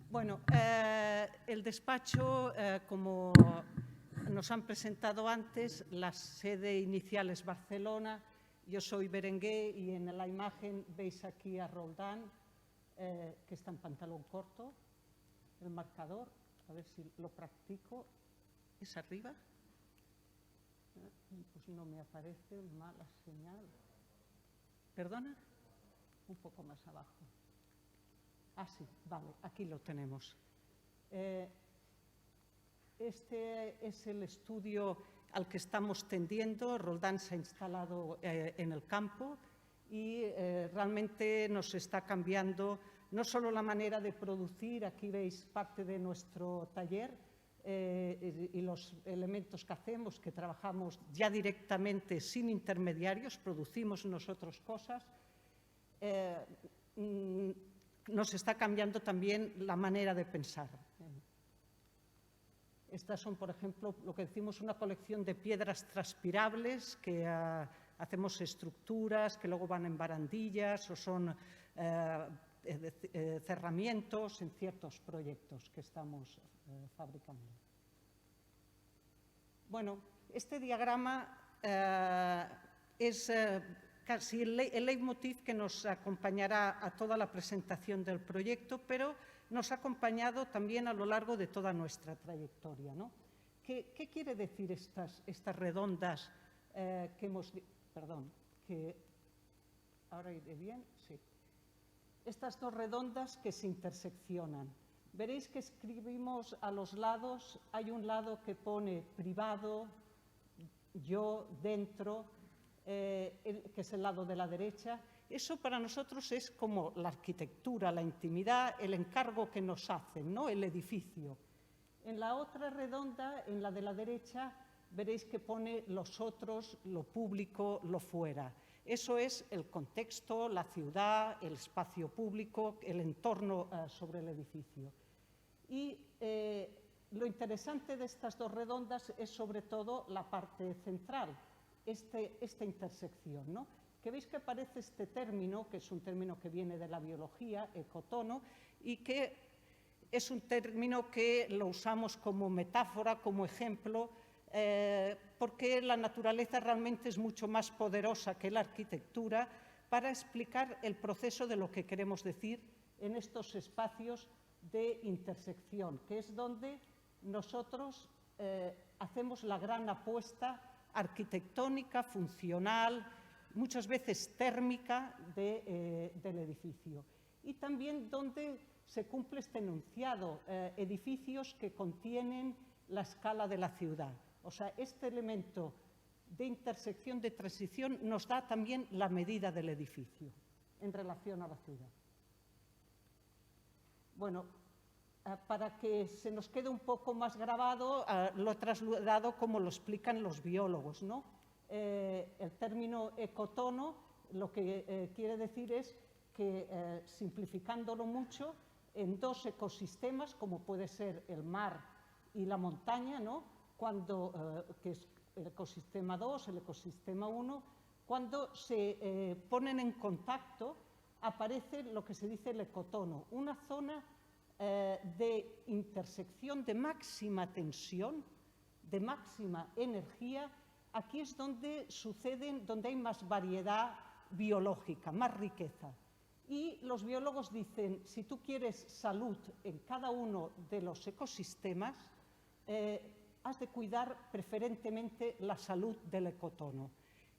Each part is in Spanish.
Bueno, el despacho, como nos han presentado antes, la sede inicial es Barcelona. Yo soy Berenguer y en la imagen veis aquí a Roldán, que está en pantalón corto, el marcador, a ver si lo practico. ¿Es arriba? Pues no me aparece, mala señal. ¿Perdona? Un poco más abajo. Ah, sí, vale, aquí lo tenemos. Este es el estudio al que estamos tendiendo. Roldán se ha instalado en el campo y realmente nos está cambiando no solo la manera de producir, aquí veis parte de nuestro taller y los elementos que hacemos, que trabajamos ya directamente sin intermediarios, producimos nosotros cosas. Nos está cambiando también la manera de pensar. Estas son, por ejemplo, lo que decimos una colección de piedras transpirables que hacemos estructuras que luego van en barandillas o son cerramientos en ciertos proyectos que estamos fabricando. Bueno, este diagrama es casi el leitmotiv que nos acompañará a toda la presentación del proyecto, pero nos ha acompañado también a lo largo de toda nuestra trayectoria, ¿no? ¿Qué quiere decir estas redondas que hemos... Perdón, que... ¿Ahora iré bien? Sí. Estas dos redondas que se interseccionan. Veréis que escribimos a los lados, hay un lado que pone privado, yo, dentro, que es el lado de la derecha. Eso para nosotros es como la arquitectura, la intimidad, el encargo que nos hacen, ¿no? El edificio. En la otra redonda, en la de la derecha, veréis que pone los otros, lo público, lo fuera. Eso es el contexto, la ciudad, el espacio público, el entorno sobre el edificio. Y lo interesante de estas dos redondas es sobre todo la parte central, esta intersección, ¿no? Que veis que aparece este término, que es un término que viene de la biología, ecotono, y que es un término que lo usamos como metáfora, como ejemplo, porque la naturaleza realmente es mucho más poderosa que la arquitectura para explicar el proceso de lo que queremos decir en estos espacios de intersección, que es donde nosotros hacemos la gran apuesta arquitectónica, funcional, muchas veces térmica del edificio. Y también donde se cumple este enunciado, edificios que contienen la escala de la ciudad. O sea, este elemento de intersección, de transición, nos da también la medida del edificio en relación a la ciudad. Bueno, para que se nos quede un poco más grabado, lo he trasladado como lo explican los biólogos, ¿no? El término ecotono lo que quiere decir es que, simplificándolo mucho, en dos ecosistemas, como puede ser el mar y la montaña, ¿no? Que es el ecosistema 2, el ecosistema 1, cuando se ponen en contacto, aparece lo que se dice el ecotono, una zona de intersección de máxima tensión, de máxima energía. Aquí es donde donde hay más variedad biológica, más riqueza. Y los biólogos dicen, si tú quieres salud en cada uno de los ecosistemas, has de cuidar preferentemente la salud del ecotono.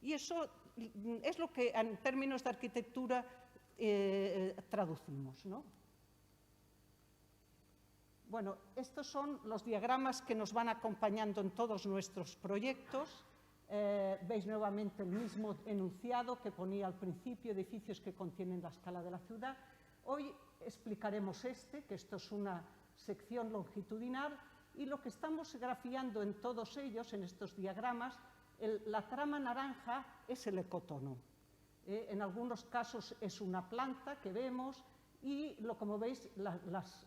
Y eso es lo que en términos de arquitectura traducimos, ¿no? Bueno, estos son los diagramas que nos van acompañando en todos nuestros proyectos. Veis nuevamente el mismo enunciado que ponía al principio, edificios que contienen la escala de la ciudad. Hoy explicaremos que esto es una sección longitudinal, y lo que estamos grafiando en todos ellos, en estos diagramas, la trama naranja es el ecotono. En algunos casos es una planta que vemos, y como veis, las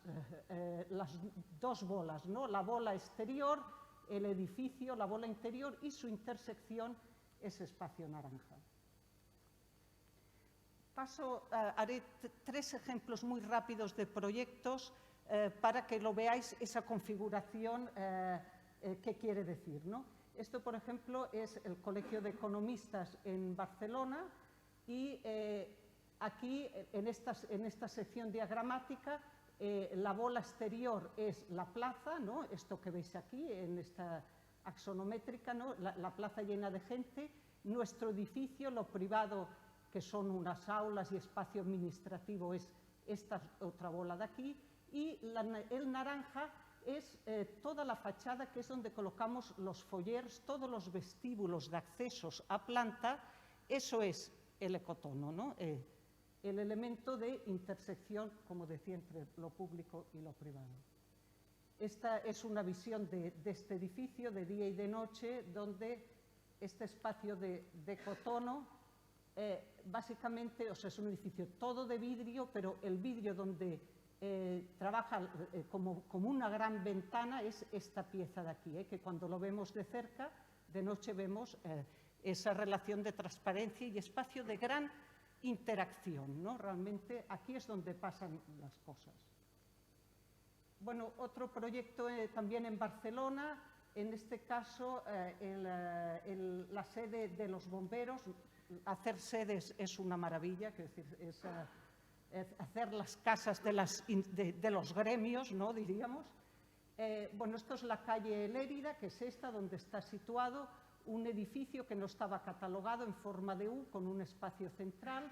dos bolas, ¿no? La bola exterior, el edificio, la bola interior, y su intersección es espacio naranja. haré 3 ejemplos muy rápidos de proyectos para que lo veáis, esa configuración, qué quiere decir, ¿no? Esto, por ejemplo, es el Colegio de Economistas en Barcelona y aquí, en esta sección diagramática, la bola exterior es la plaza, ¿no? Esto que veis aquí, en esta axonométrica, ¿no? La plaza llena de gente. Nuestro edificio, lo privado, que son unas aulas y espacio administrativo, es esta otra bola de aquí. Y el naranja es toda la fachada, que es donde colocamos los foyers, todos los vestíbulos de accesos a planta. Eso es el ecotono, ¿no? El elemento de intersección, como decía, entre lo público y lo privado. Esta es una visión de este edificio de día y de noche, donde este espacio de ecotono, básicamente, o sea, es un edificio todo de vidrio, pero el vidrio donde trabaja como una gran ventana es esta pieza de aquí, que cuando lo vemos de cerca, de noche vemos esa relación de transparencia y espacio de gran interacción, ¿no? Realmente aquí es donde pasan las cosas. Bueno, otro proyecto también en Barcelona, en este caso la sede de los bomberos. Hacer sedes es una maravilla, es decir, hacer las casas de los gremios, ¿no? Diríamos. Bueno, esto es la calle Lérida, que es esta, donde está situado un edificio que no estaba catalogado en forma de U, con un espacio central,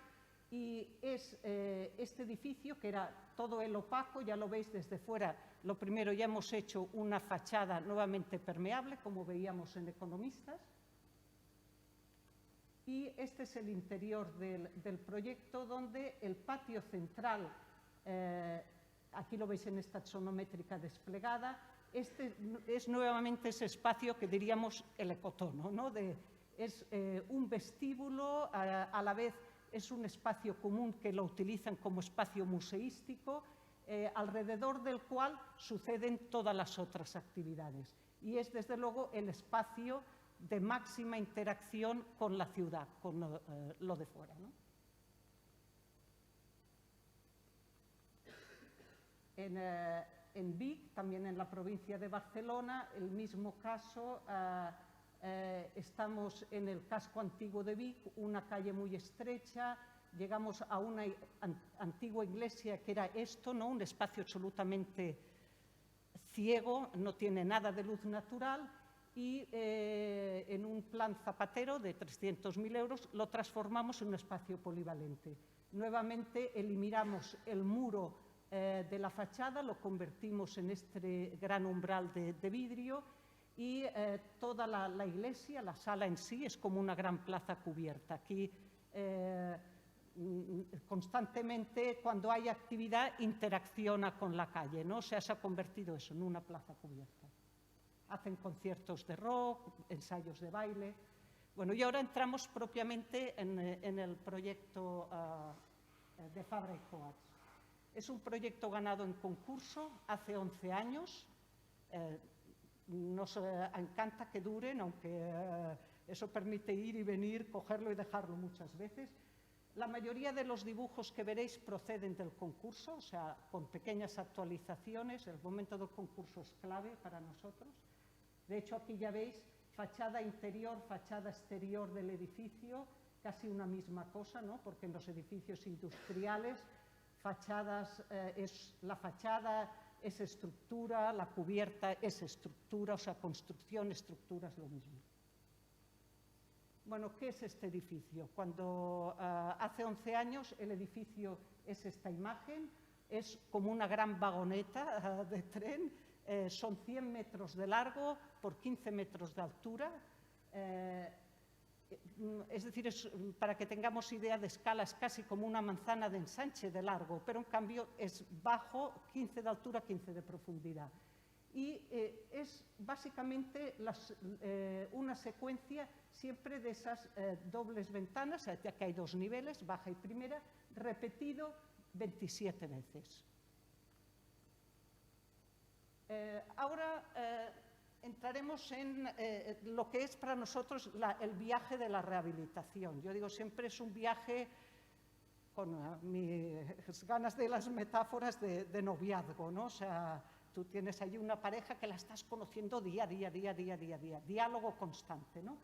y es este edificio, que era todo el opaco, ya lo veis desde fuera. Lo primero, ya hemos hecho una fachada nuevamente permeable, como veíamos en Economistas, y este es el interior del proyecto, donde el patio central, aquí lo veis en esta axonométrica desplegada, este es nuevamente ese espacio que diríamos el ecotono, ¿no? Es un vestíbulo, a la vez es un espacio común que lo utilizan como espacio museístico, alrededor del cual suceden todas las otras actividades. Y es, desde luego, el espacio de máxima interacción con la ciudad, con lo de fuera, ¿no? En Vic, también en la provincia de Barcelona, el mismo caso. Estamos en el casco antiguo de Vic, una calle muy estrecha. Llegamos a una antigua iglesia que era esto, ¿no? Un espacio absolutamente ciego, no tiene nada de luz natural, y en un plan Zapatero de 300.000 euros lo transformamos en un espacio polivalente. Nuevamente eliminamos el muro de la fachada, lo convertimos en este gran umbral de vidrio, y toda la iglesia, la sala en sí, es como una gran plaza cubierta. Aquí constantemente, cuando hay actividad, interacciona con la calle, ¿no? O sea, se ha convertido eso en una plaza cubierta. Hacen conciertos de rock, ensayos de baile. Bueno, y ahora entramos propiamente en el proyecto de Fabra y Coats. Es un proyecto ganado en concurso hace 11 años. Nos encanta que duren, aunque eso permite ir y venir, cogerlo y dejarlo muchas veces. La mayoría de los dibujos que veréis proceden del concurso, o sea, con pequeñas actualizaciones. El momento del concurso es clave para nosotros. De hecho, aquí ya veis fachada interior, fachada exterior del edificio, casi una misma cosa, ¿no? Porque en los edificios industriales, la fachada es estructura, la cubierta es estructura, o sea, construcción, estructura es lo mismo. Bueno, ¿qué es este edificio? Cuando hace 11 años el edificio es esta imagen, es como una gran vagoneta de tren, son 100 metros de largo por 15 metros de altura. Es decir, para que tengamos idea de escala, es casi como una manzana de ensanche de largo, pero en cambio es bajo, 15 de altura, 15 de profundidad. Y es básicamente una secuencia siempre de esas dobles ventanas, ya que hay dos niveles, baja y primera, repetido 27 veces. Ahora entraremos en lo que es para nosotros el viaje de la rehabilitación. Yo digo siempre, es un viaje mis ganas de las metáforas de noviazgo, ¿no? O sea, tú tienes allí una pareja que la estás conociendo día a día, diálogo constante, ¿no?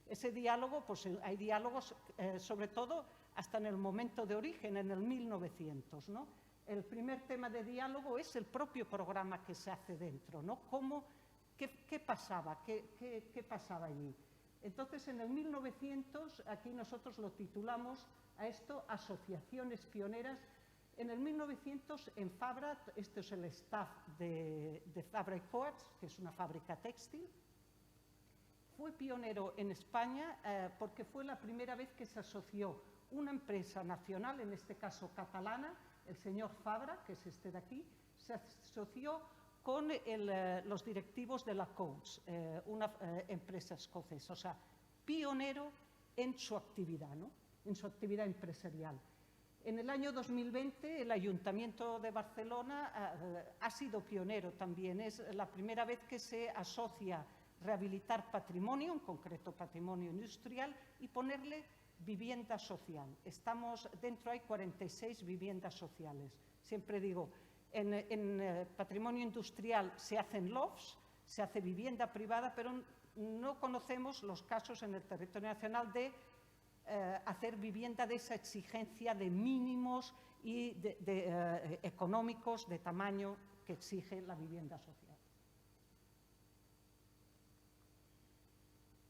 Ese diálogo, pues hay diálogos, sobre todo hasta en el momento de origen, en el 1900, ¿no? El primer tema de diálogo es el propio programa que se hace dentro, ¿no? ¿Qué pasaba? ¿Qué pasaba allí? Entonces, en el 1900, aquí nosotros lo titulamos a esto Asociaciones Pioneras. En el 1900, en Fabra, este es el staff de Fabra y Coats, que es una fábrica textil. Fue pionero en España porque fue la primera vez que se asoció una empresa nacional, en este caso catalana, el señor Fabra, que es este de aquí, se asoció con los directivos de la Coats, una empresa escocesa, o sea, pionero en su actividad, ¿no? En su actividad empresarial. En el año 2020, el Ayuntamiento de Barcelona ha sido pionero también. Es la primera vez que se asocia rehabilitar patrimonio, en concreto patrimonio industrial, y ponerle vivienda social. Dentro hay 46 viviendas sociales. Siempre digo, en patrimonio industrial se hacen lofts, se hace vivienda privada, pero no conocemos los casos en el territorio nacional de hacer vivienda de esa exigencia de mínimos y económicos de tamaño que exige la vivienda social.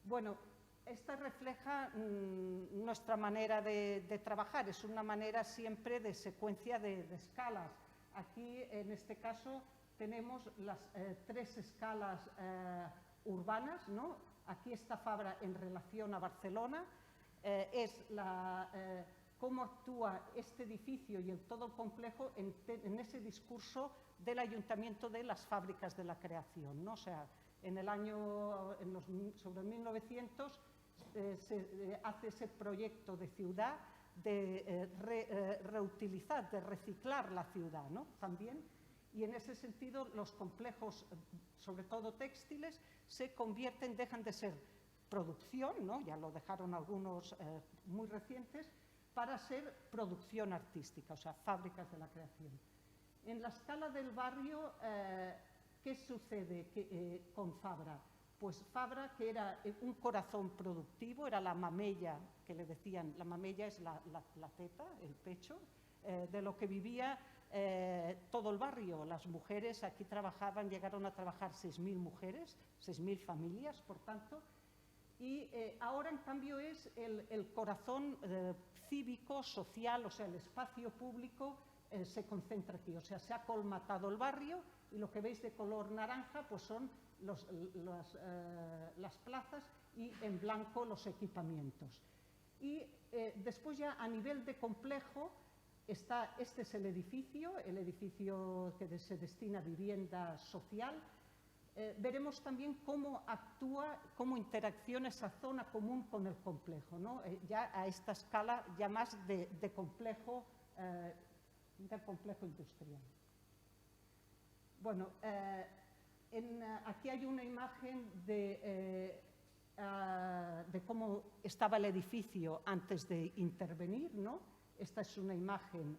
Bueno, esta refleja nuestra manera de trabajar, es una manera siempre de secuencia de escalas. Aquí, en este caso, tenemos las 3 escalas urbanas, ¿no? Aquí está Fabra en relación a Barcelona, es cómo actúa este edificio y todo el complejo en ese discurso del Ayuntamiento de las fábricas de la creación, ¿no? O sea, sobre el 1900 se hace ese proyecto de ciudad de reutilizar, de reciclar la ciudad, ¿no? También, y en ese sentido los complejos, sobre todo textiles, dejan de ser producción, ¿no? Ya lo dejaron algunos muy recientes, para ser producción artística, o sea, fábricas de la creación. En la escala del barrio, ¿qué sucede con Fabra? Pues Fabra, que era un corazón productivo, era la mamella, que le decían, la mamella es la teta, el pecho, de lo que vivía todo el barrio. Las mujeres aquí llegaron a trabajar 6.000 mujeres, 6.000 familias, por tanto, y ahora, en cambio, es el corazón cívico, social, o sea, el espacio público se concentra aquí, o sea, se ha colmatado el barrio y lo que veis de color naranja pues son las plazas y en blanco los equipamientos. Y después ya a nivel de complejo este es el edificio que se destina a vivienda social. Veremos también cómo actúa, cómo interacciona esa zona común con el complejo, ¿no? Ya a esta escala ya más de complejo industrial. Bueno, aquí hay una imagen de cómo estaba el edificio antes de intervenir, ¿no? Esta es una imagen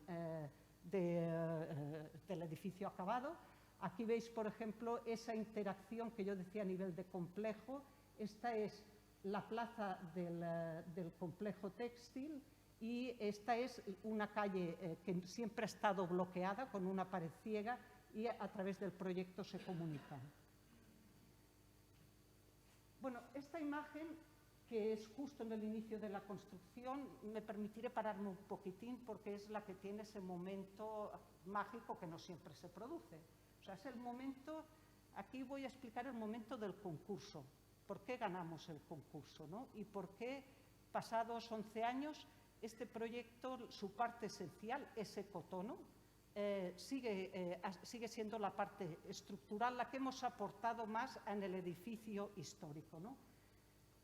del edificio acabado. Aquí veis, por ejemplo, esa interacción que yo decía a nivel de complejo. Esta es la plaza del complejo textil y esta es una calle que siempre ha estado bloqueada con una pared ciega y a través del proyecto se comunican. Bueno, esta imagen, que es justo en el inicio de la construcción, me permitiré pararme un poquitín porque es la que tiene ese momento mágico que no siempre se produce. O sea, es el momento, aquí voy a explicar el momento del concurso. ¿Por qué ganamos el concurso, ¿no? Y por qué, pasados 11 años, este proyecto, su parte esencial, ese cotono, sigue siendo la parte estructural, la que hemos aportado más en el edificio histórico, ¿no?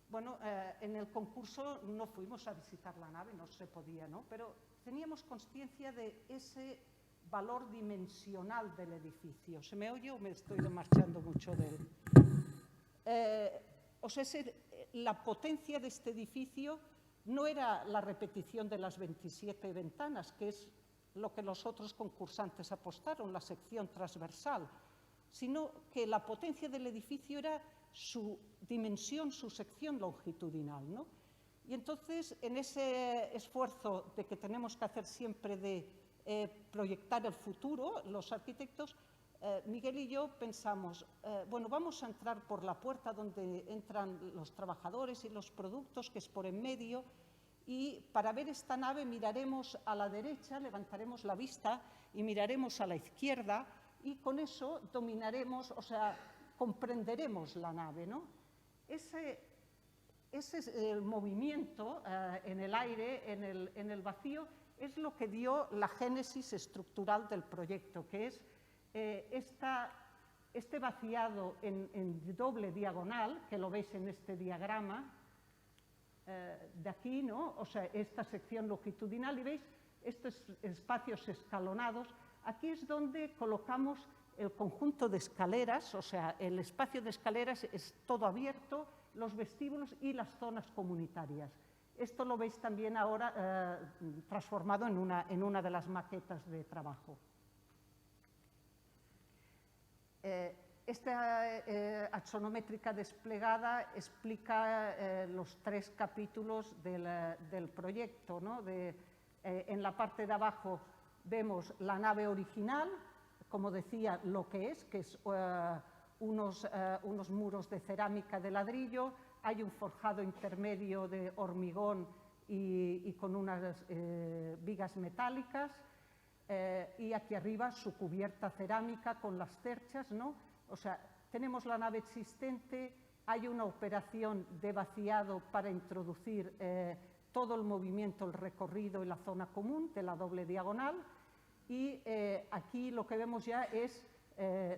Bueno, en el concurso no fuimos a visitar la nave, no se podía, ¿no? Pero teníamos consciencia de ese valor dimensional del edificio. ¿Se me oye o me estoy marchando mucho de él? O sea, la potencia de este edificio no era la repetición de las 27 ventanas, que es lo que los otros concursantes apostaron, la sección transversal, sino que la potencia del edificio era su dimensión, su sección longitudinal, ¿no? Y entonces, en ese esfuerzo de que tenemos que hacer siempre de proyectar el futuro, los arquitectos, Miguel y yo pensamos, bueno, vamos a entrar por la puerta donde entran los trabajadores y los productos, que es por en medio, y para ver esta nave miraremos a la derecha, levantaremos la vista y miraremos a la izquierda, y con eso dominaremos, o sea, comprenderemos la nave, ¿no? Ese es el movimiento en el aire, en el vacío, es lo que dio la génesis estructural del proyecto, que es este vaciado en doble diagonal, que lo veis en este diagrama, de aquí, ¿no? O sea, esta sección longitudinal, y veis estos espacios escalonados. Aquí es donde colocamos el conjunto de escaleras, o sea, el espacio de escaleras es todo abierto, los vestíbulos y las zonas comunitarias. Esto lo veis también ahora transformado en una de las maquetas de trabajo. Esta axonométrica desplegada explica los 3 capítulos del proyecto, ¿no? En la parte de abajo vemos la nave original, como decía, lo que es unos muros de cerámica de ladrillo, hay un forjado intermedio de hormigón y con unas vigas metálicas, y aquí arriba su cubierta cerámica con las cerchas, ¿no? O sea, tenemos la nave existente, hay una operación de vaciado para introducir todo el movimiento, el recorrido y la zona común de la doble diagonal, y aquí lo que vemos ya es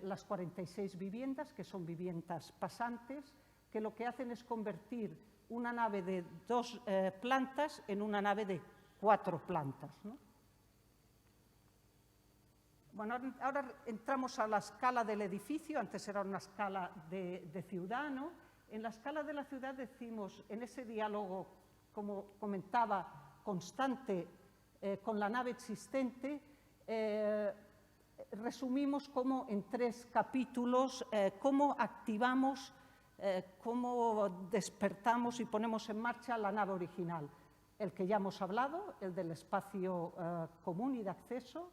las 46 viviendas, que son viviendas pasantes, que lo que hacen es convertir una nave de 2 plantas en una nave de 4 plantas, ¿no? Bueno, ahora entramos a la escala del edificio, antes era una escala de ciudad, ¿no? En la escala de la ciudad decimos, en ese diálogo, como comentaba, constante con la nave existente, resumimos como en 3 capítulos cómo activamos, cómo despertamos y ponemos en marcha la nave original. El que ya hemos hablado, el del espacio común y de acceso,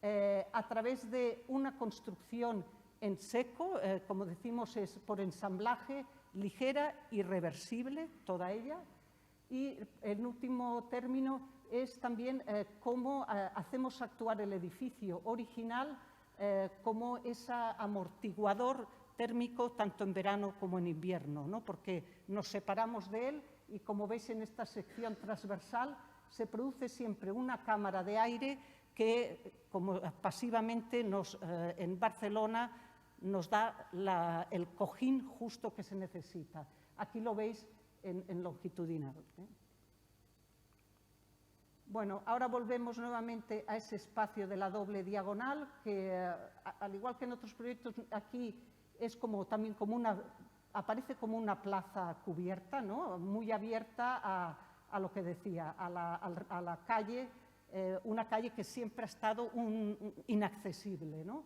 a través de una construcción en seco, como decimos, es por ensamblaje, ligera y reversible, toda ella. Y el último término es también cómo hacemos actuar el edificio original como ese amortiguador térmico tanto en verano como en invierno, ¿no? Porque nos separamos de él y, como veis en esta sección transversal, se produce siempre una cámara de aire que, como pasivamente en Barcelona, nos da el cojín justo que se necesita. Aquí lo veis en longitudinal, ¿eh? Bueno, ahora volvemos nuevamente a ese espacio de la doble diagonal, que al igual que en otros proyectos, aquí es también aparece como una plaza cubierta, ¿no? Muy abierta a lo que decía, a la calle, una calle que siempre ha estado inaccesible, ¿no?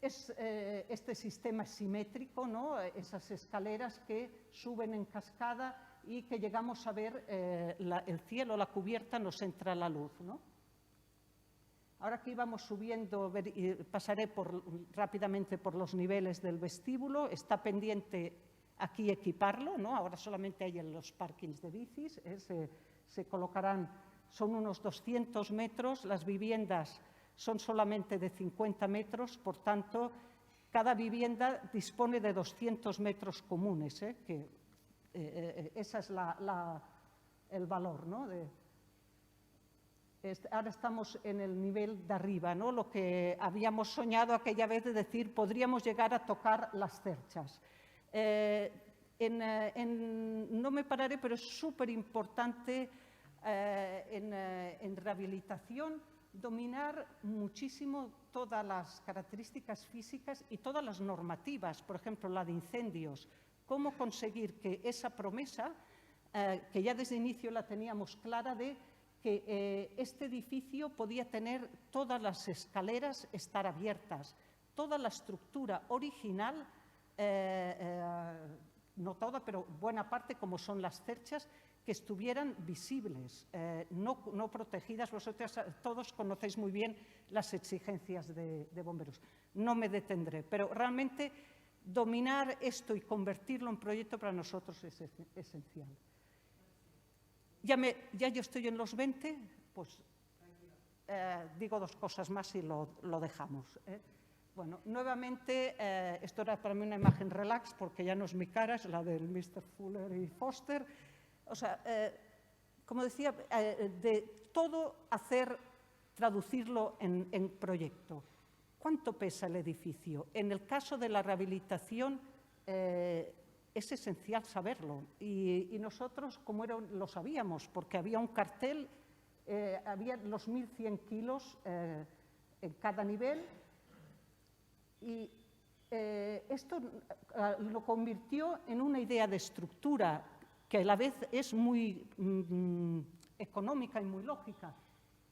Este sistema simétrico, ¿no? Esas escaleras que suben en cascada y que llegamos a ver el cielo, la cubierta, nos entra la luz, ¿no? Ahora que íbamos subiendo, pasaré rápidamente por los niveles del vestíbulo. Está pendiente aquí equiparlo, ¿no? Ahora solamente hay en los parkings de bicis, se colocarán, son unos 200 metros, las viviendas son solamente de 50 metros, por tanto, cada vivienda dispone de 200 metros comunes, que ese es el valor, ¿no? Ahora estamos en el nivel de arriba, ¿no? Lo que habíamos soñado aquella vez de decir, podríamos llegar a tocar las cerchas. No me pararé, pero es súper importante en rehabilitación dominar muchísimo todas las características físicas y todas las normativas, por ejemplo, la de incendios. Cómo conseguir que esa promesa que ya desde inicio la teníamos clara, de que este edificio podía tener todas las escaleras estar abiertas, toda la estructura original, no toda, pero buena parte, como son las cerchas, que estuvieran visibles, no protegidas. Vosotros todos conocéis muy bien las exigencias de bomberos. No me detendré, pero realmente dominar esto y convertirlo en proyecto para nosotros es esencial. Ya yo estoy en los 20, pues digo 2 cosas más y lo dejamos. Bueno, nuevamente, esto era para mí una imagen relax, porque ya no es mi cara, es la del Mr. Fuller y Foster. O sea, como decía, de todo traducirlo en proyecto. ¿Cuánto pesa el edificio? En el caso de la rehabilitación, es esencial saberlo. Y nosotros, como lo sabíamos, porque había un cartel, había los 1.100 kilos en cada nivel, y esto lo convirtió en una idea de estructura que a la vez es muy económica y muy lógica.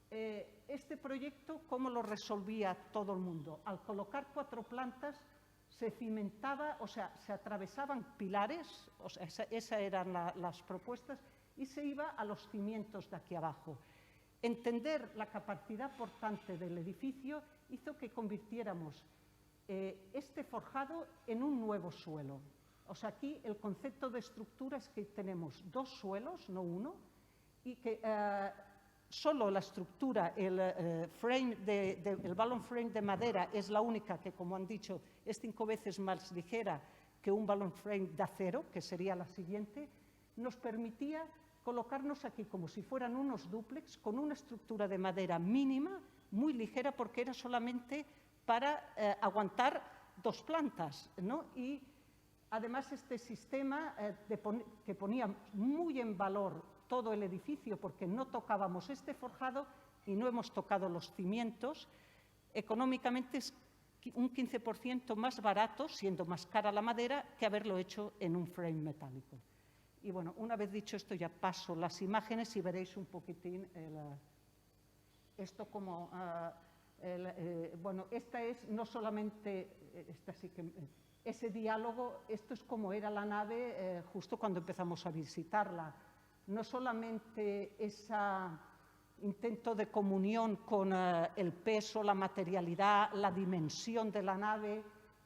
Este proyecto, ¿cómo lo resolvía todo el mundo? Al colocar 4 plantas, se cimentaba, o sea, se atravesaban pilares, o sea, esas eran las propuestas, y se iba a los cimientos de aquí abajo. Entender la capacidad portante del edificio hizo que convirtiéramos este forjado en un nuevo suelo. O sea, aquí el concepto de estructura es que tenemos 2 suelos, no uno, y que solo la estructura, el balloon frame de madera es la única que, como han dicho, es 5 veces más ligera que un balloon frame de acero, que sería la siguiente, nos permitía colocarnos aquí como si fueran unos dúplex con una estructura de madera mínima, muy ligera, porque era solamente para aguantar 2 plantas, ¿no? Y además este sistema que ponía muy en valor todo el edificio, porque no tocábamos este forjado y no hemos tocado los cimientos, económicamente es un 15% más barato, siendo más cara la madera, que haberlo hecho en un frame metálico. Y bueno, una vez dicho esto, ya paso las imágenes y veréis un poquitín esto como... bueno, esta es no solamente, esta sí que, ese diálogo, esto es como era la nave justo cuando empezamos a visitarla. No solamente ese intento de comunión con el peso, la materialidad, la dimensión de la nave,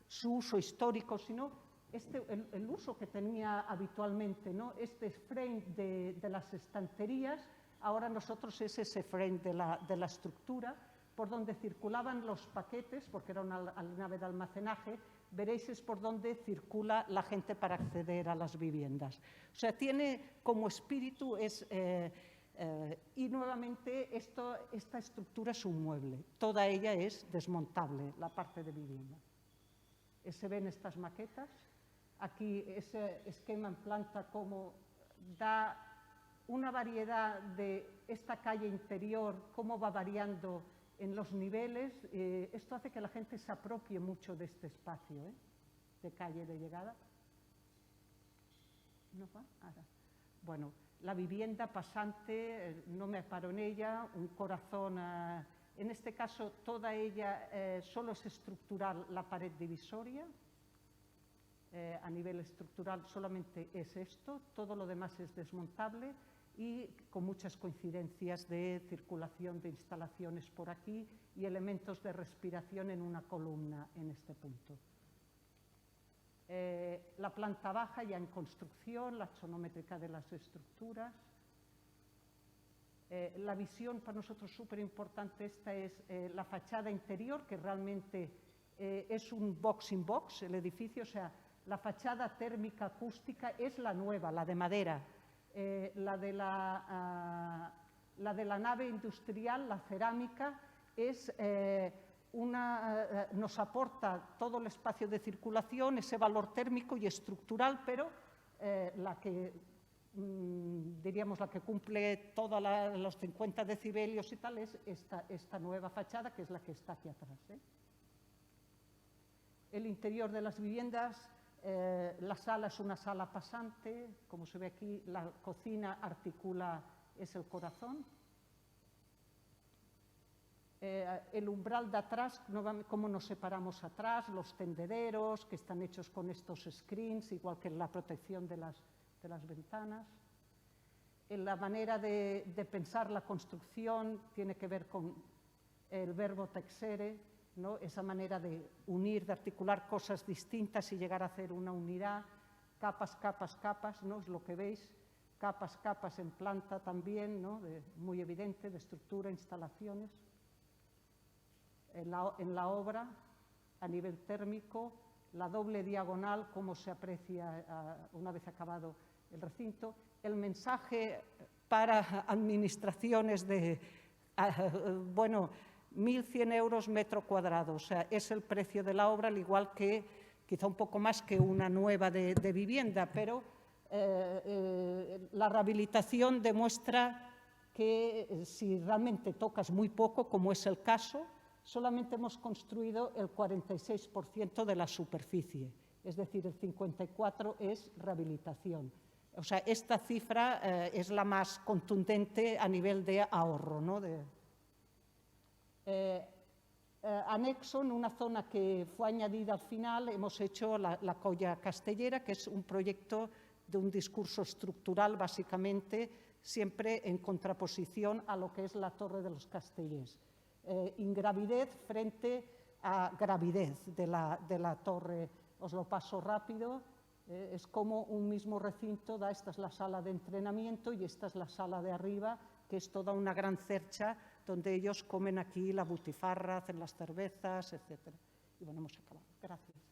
su uso histórico, sino el uso que tenía habitualmente, ¿no? Este frame de las estanterías, ahora nosotros es ese frame de la estructura, por donde circulaban los paquetes, porque era una nave de almacenaje. Veréis es por donde circula la gente para acceder a las viviendas. O sea, tiene como espíritu, y nuevamente esta estructura es un mueble, toda ella es desmontable, la parte de vivienda. Se ven estas maquetas, aquí ese esquema en planta como da una variedad de esta calle interior, cómo va variando en los niveles. Esto hace que la gente se apropie mucho de este espacio de calle de llegada. ¿No va? Ahora. Bueno, la vivienda pasante, no me paro en ella, un corazón, en este caso toda ella solo es estructural la pared divisoria, a nivel estructural solamente es esto, todo lo demás es desmontable, y con muchas coincidencias de circulación de instalaciones por aquí y elementos de respiración en una columna en este punto. La planta baja ya en construcción, la axonométrica de las estructuras. La visión para nosotros súper importante, esta es la fachada interior, que realmente es un box in box, el edificio, o sea, la fachada térmica acústica es la nueva, la de madera. La de la nave industrial, la cerámica, nos aporta todo el espacio de circulación, ese valor térmico y estructural, pero la que, diríamos, la que cumple todos los 50 decibelios y tal, es esta nueva fachada, que es la que está aquí atrás. El interior de las viviendas, La sala es una sala pasante, como se ve aquí, la cocina articula, es el corazón. El umbral de atrás, cómo nos separamos atrás, los tendederos que están hechos con estos screens, igual que la protección de las ventanas. La manera de pensar la construcción tiene que ver con el verbo texere, ¿no? Esa manera de unir, de articular cosas distintas y llegar a hacer una unidad, capas, capas, capas, ¿no? Es lo que veis, capas, capas en planta también, ¿no? Muy evidente, de estructura, instalaciones. En la obra, a nivel térmico, la doble diagonal, cómo se aprecia una vez acabado el recinto. El mensaje para administraciones de, 1.100 euros metro cuadrado, o sea, es el precio de la obra, al igual que quizá un poco más que una nueva de vivienda, pero la rehabilitación demuestra que si realmente tocas muy poco, como es el caso, solamente hemos construido el 46% de la superficie, es decir, el 54% es rehabilitación. O sea, esta cifra es la más contundente a nivel de ahorro, ¿no? Anexo, en una zona que fue añadida al final, hemos hecho la Colla Castellera, que es un proyecto de un discurso estructural, básicamente, siempre en contraposición a lo que es la Torre de los Castellers. Ingravidez frente a gravidez de la torre. Os lo paso rápido. Es como un mismo recinto, esta es la sala de entrenamiento y esta es la sala de arriba, que es toda una gran cercha donde ellos comen aquí la butifarra, hacen las cervezas, etc. Y bueno, hemos acabado. Gracias.